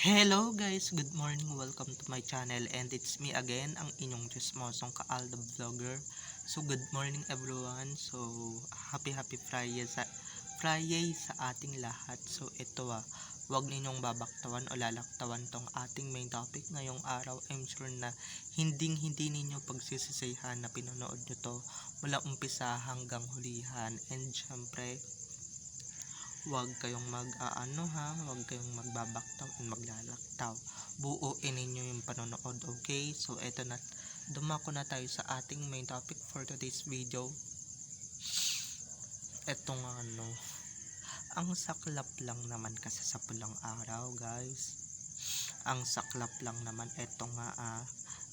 Hello guys, good morning, welcome to my channel and it's me again, ang inyong chismosong Kaalda Vlogger. So good morning everyone, so happy Friday sa ating lahat. So ito wag ninyong babaktawan o lalaktawan tong ating main topic ngayong araw. I'm sure na hindi ninyo pagsisisihan na pinanood nyo to mula umpisa hanggang hulihan. And syempre huwag kayong huwag kayong magbabaktaw and maglalaktaw. Buuin ninyo yung panonood, okay? So eto na, dumako na tayo sa ating main topic for today's video. Etong ang saklap lang naman kasi sa pulang araw, guys. Ang saklap lang naman, eto nga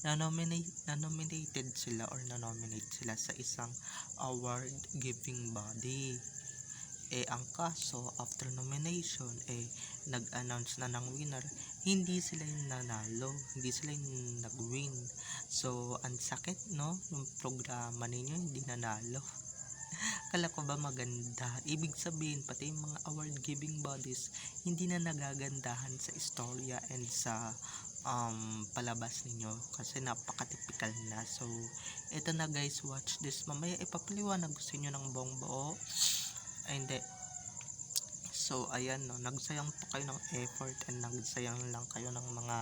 na-nominated sila or na-nominate sila sa isang award giving body. Ang kaso, after nomination, nag-announce na ng winner, hindi sila yung nanalo, hindi sila yung nag-win. So, ang sakit, no? Yung programa ninyo, hindi nanalo. Kala ko ba maganda? Ibig sabihin, pati yung mga award-giving bodies, hindi na nagagandahan sa istorya and sa palabas ninyo kasi napaka-typical na. So, eto na guys, watch this. Mamaya ipapaliwanag ko sa inyo ng buong buo. Hindi. So ayan, no, nagsayang po kayo ng effort and nagsayang lang kayo ng mga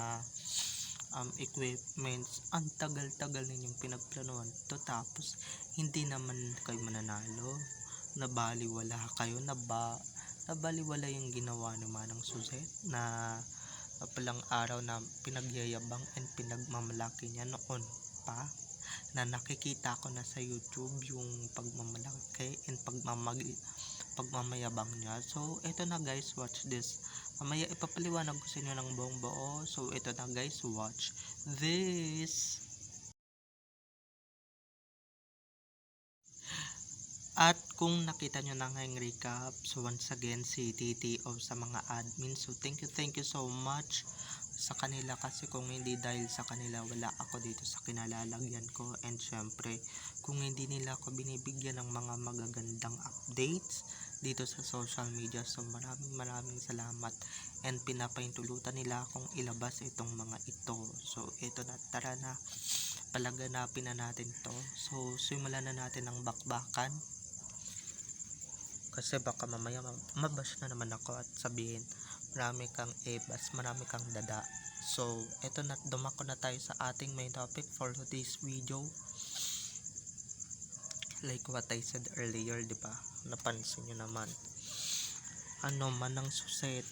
equipments. Ang tagal-tagal ninyong pinagplanuhan to, tapos hindi naman kayo mananalo. Nabaliwala kayo, nabaliwala yung ginawa ni Manang Suset na palang araw na pinagyayabang and pinagmamalaki niya noon pa, na nakikita ko na sa YouTube yung pagmamalaki and pagmamayabang niya. So eto na guys, watch this. Mamaya ipapaliwanag ko sa inyo ng buong buo. So eto na guys, watch this. At kung nakita nyo na ngayong recap, so once again si TTO sa mga admin, so thank you so much sa kanila, kasi kung hindi dahil sa kanila wala ako dito sa kinalalagyan ko. And syempre kung hindi nila ako binibigyan ng mga magagandang updates dito sa social media, so maraming salamat and pinapaintulutan nila akong ilabas itong mga ito. So ito na, tara na, palaganapin na natin to. So simulan na natin ang bakbakan, kasi baka mamaya mabash na naman ako at sabihin marami kang ebas, marami kang dada. So eto na, dumako na tayo sa ating main topic for today's video. Like what I said earlier, diba? Napansin nyo naman, Manang Suset,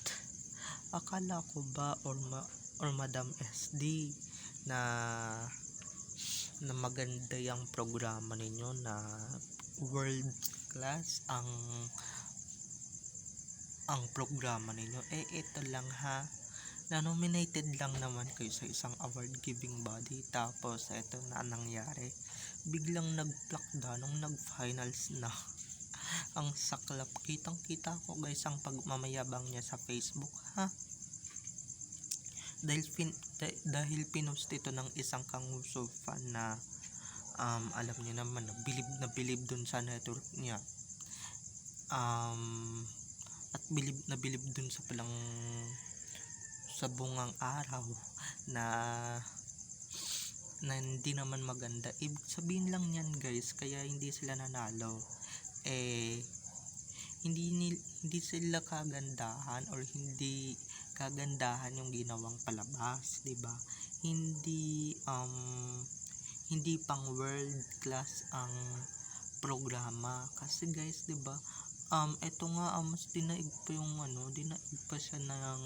akala ko ba or Madam SD na maganda yung programa ninyo, na world class ang programa ninyo. Ito lang na-nominated lang naman kayo sa isang award giving body, tapos ito na nangyari, biglang nag-plakda nung nag-finals na. Ang saklap, kitang kita ko guys ang pagmamayabang niya sa Facebook, dahil pinost ito ng isang Kanghuso fan na alam niyo naman na bilib dun sa network niya, at bilib dun sa palang sa bungang araw na hindi naman maganda. Ibig sabihin lang yan guys, kaya hindi sila nanalo, hindi sila kagandahan or hindi kagandahan yung ginawang palabas, diba? Hindi pang world class ang programa kasi guys, diba? Eto nga, mas dinaig pa siya ng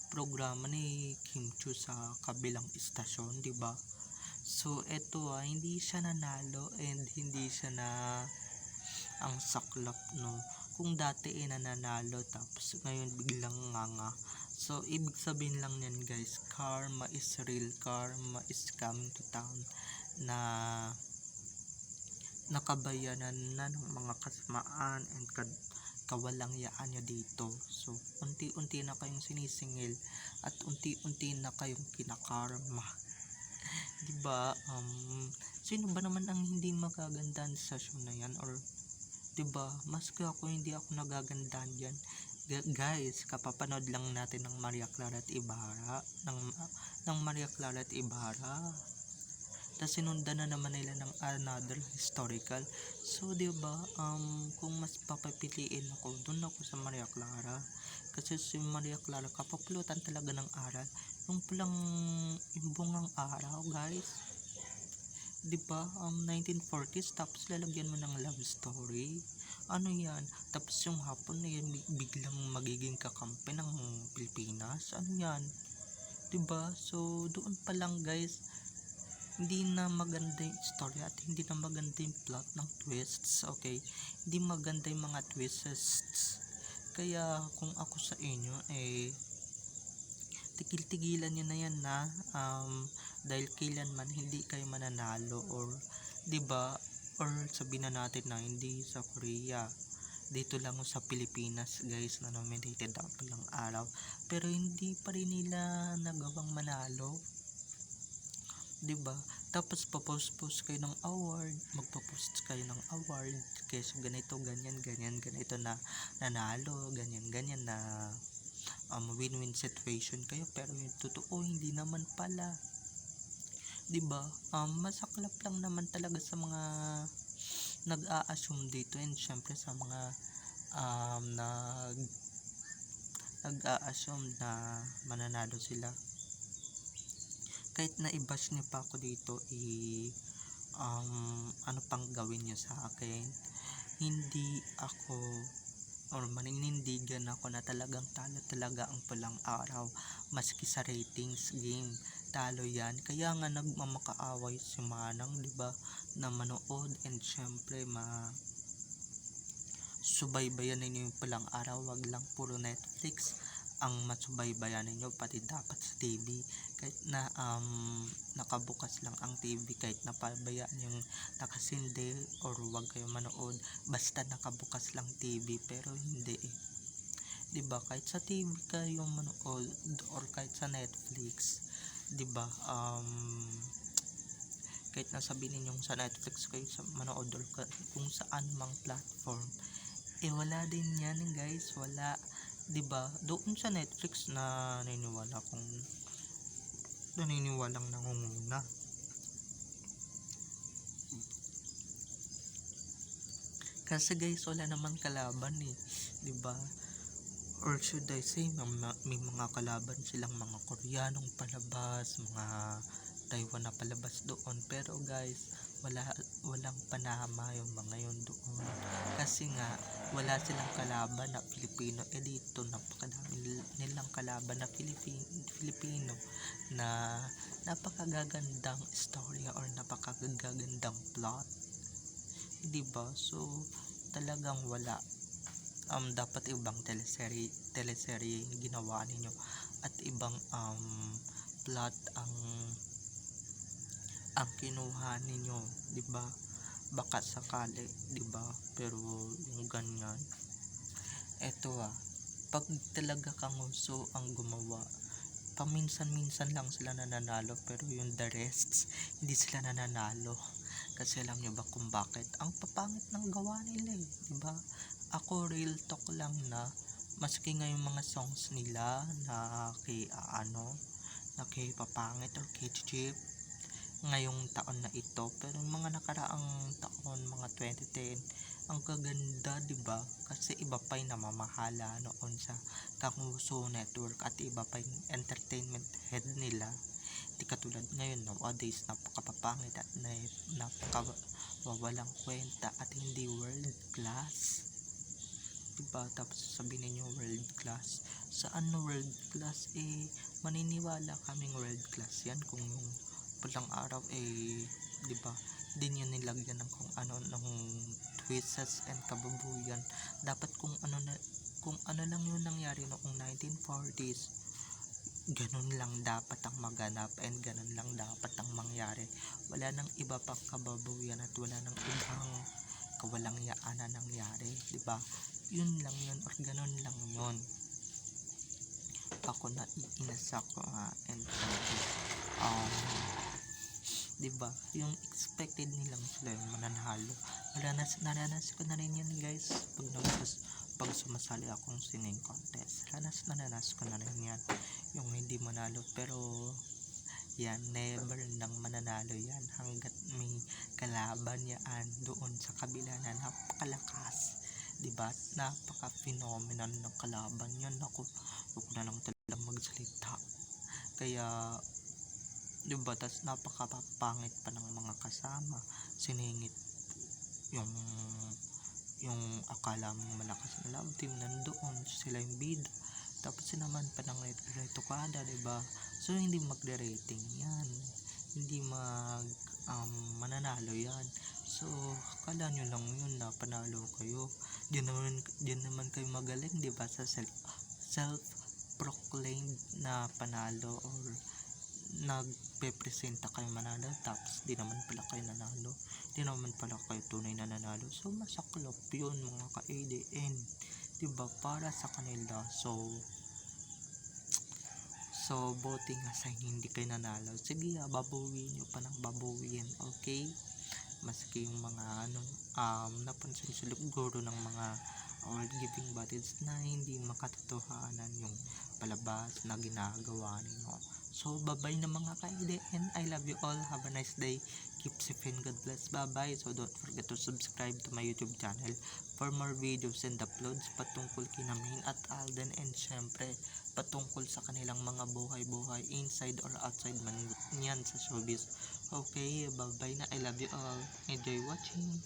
programa ni Kim Chu sa kabilang istasyon, diba? So eto hindi siya nanalo and hindi siya ang saklap, no? Kung dati nananalo tapos ngayon biglang nga. So ibig sabihin lang yan guys, karma is real, karma is coming to town, na nakabayanan na ng mga kasamaan and kawalangyaan nyo dito. So unti-unti na kayong sinisingil at unti-unti na kayong kinakarma. Diba? Sino ba naman ang hindi magagandahan sa show na yan? Or diba, maski ako hindi ako nagagandahan dyan, Guys, kapapanood lang natin ng Maria Clara at Ibarra, ng Maria Clara at Ibarra. Tapos sinundan na naman nila ng another historical. So, 'di ba? Kung mas papapiliin ako, doon ako sa Maria Clara. Kasi si Maria Clara kapapulutan talaga ng aral. Yung pulang yung bungang araw, guys. 'Di ba? 1940s tapos lalagyan mo ng love story. Ano 'yan? Tapos yung hapon na yan biglang magiging kakampi ng Pilipinas. Ano 'yan? 'Di ba? So, doon pa lang, guys, hindi na maganda yung story at hindi na maganda yung plot ng twists, okay? Hindi maganda yung mga twists. Kaya kung ako sa inyo, tigil-tigilan nyo na yan na dahil kailanman hindi kayo mananalo or 'di ba, or sabihin na natin na hindi sa Korea, dito lang sa Pilipinas, guys, na nominated ang palang araw pero hindi pa rin nila nagawang manalo, 'di ba? Tapos post kayo ng award, magpo-post kayo ng award kasi ganito, ganito na nanalo, ganyan na win-win situation kayo pero yung totoo hindi naman pala, 'di ba? Masaklap lang naman talaga sa mga nag-a-assume dito and syempre sa mga nag-a-assume na mananalo sila. Kahit na i-bash niyo pa ako dito, ano pang gawin niyo sa akin, hindi ako or maninindigan ako na talagang talo talaga ang pulang araw maski sa ratings game, talo yan. Kaya nga nagmamakaaway si Manang, 'di ba, na manood and syempre subaybayan ninyo yung pulang araw, wag lang puro Netflix ang masubaybayan ninyo, pati dapat sa TV. Kahit na nakabukas lang ang TV, kahit napabayaan yung nakasindi or wag kayo manood, basta nakabukas lang TV, pero hindi 'di ba? Kahit sa TV kayo manood or kahit sa Netflix, 'di ba? Kahit nasabihin ninyong sa Netflix kayo sa manood or kung saan mang platform, wala din yan, guys, wala. 'Di ba? Doon sa Netflix na naniniwalang nangunguna. Kasi guys, wala naman kalaban 'di ba? Or should I say, may mga kalaban silang mga Koreanong palabas, mga Taiwan na palabas doon. Pero guys, walang panama yung mga yun doon. Kasi nga, wala silang kalaban na Pilipino. Dito, napakadami nilang kalaban na Filipino na napakagagandang istorya or napakagagandang plot. Diba? So, talagang wala. Dapat ibang teleserye yung ginawa ninyo at ibang plot ang kinuha ninyo, 'di ba? Baka sakali, 'di ba? Pero yung ganyan, pag talaga kang uso ang gumawa, paminsan-minsan lang sila nananalo pero yung the rest hindi sila nananalo. Kasi alam nyo ba kung bakit? Ang papangit ng gawa nila, 'di ba? Ako real talk lang na maski nga yung mga songs nila na kay papangit or kay cheap ngayong taon na ito, pero yung mga nakaraang taon, mga 2010, ang gaganda, 'di ba? Kasi iba pa yung namamahala noon sa Kamuso Network at iba pa yung entertainment head nila. Di katulad ngayon, nowadays napakapapangit at napakawawalang kwenta at hindi world class, diba? Tapos sabihin niyo world class, saan world class? Maniniwala kaming world class yan kung yung pulang araw diba, din yun nilagyan ng kung ano ng twists and kababuyan. Dapat kung ano lang yun nangyari noong 1940s, ganun lang dapat ang maganap and ganun lang dapat ang mangyari. Wala nang iba pang kababuyan at wala nang ibang kawalang-yaan na nangyari, diba? Yun lang yun or ganun lang yun. Ako na inasa ko and diba, yung expected nilang sila yung mananalo. Naranasan ko na rin yan, guys, pag sumasali akong singing contest. Nanas ko na rin yan. Yung hindi manalo, pero yan, never nang mananalo yan hanggat may kalaban yan doon sa kabila na napakalakas. Diba? Napaka-phenomenal ng kalaban yan. Ako, huwag na lang talagang magsalita. Kaya, diba? Tas napakapapangit pa ng mga kasama. Siningit yung akala mong malakas na love team, nandoon sila yung bida, tapos naman pa ng retokada, diba? So hindi magre-rating yan, hindi mananalo yan. So akala nyo lang yun na panalo kayo, diyan naman kayo magaling, diba? Sa self proclaimed na panalo, or nagpe-presenta kayo manalo, tapos di naman pala kayo nanalo, di naman pala kayo tunay na nanalo. So masaklap yun mga ka-ADN, diba? Para sa kanila. So buti nga sa hindi kayo nanalo. Sige, babawiin nyo pa ng babawiin, okay? Maski yung mga napansin siguro ng mga award giving bodies na hindi makatotohanan yung palabas na ginagawa ninyo. So bye-bye na mga ka-ADN. I love you all. Have a nice day. Keep safe and God bless. Bye-bye. So don't forget to subscribe to my YouTube channel for more videos and uploads patungkol kina Main at Alden, and syempre patungkol sa kanilang mga buhay-buhay inside or outside man yan sa showbiz. Okay, bye-bye na. I love you all. Enjoy watching.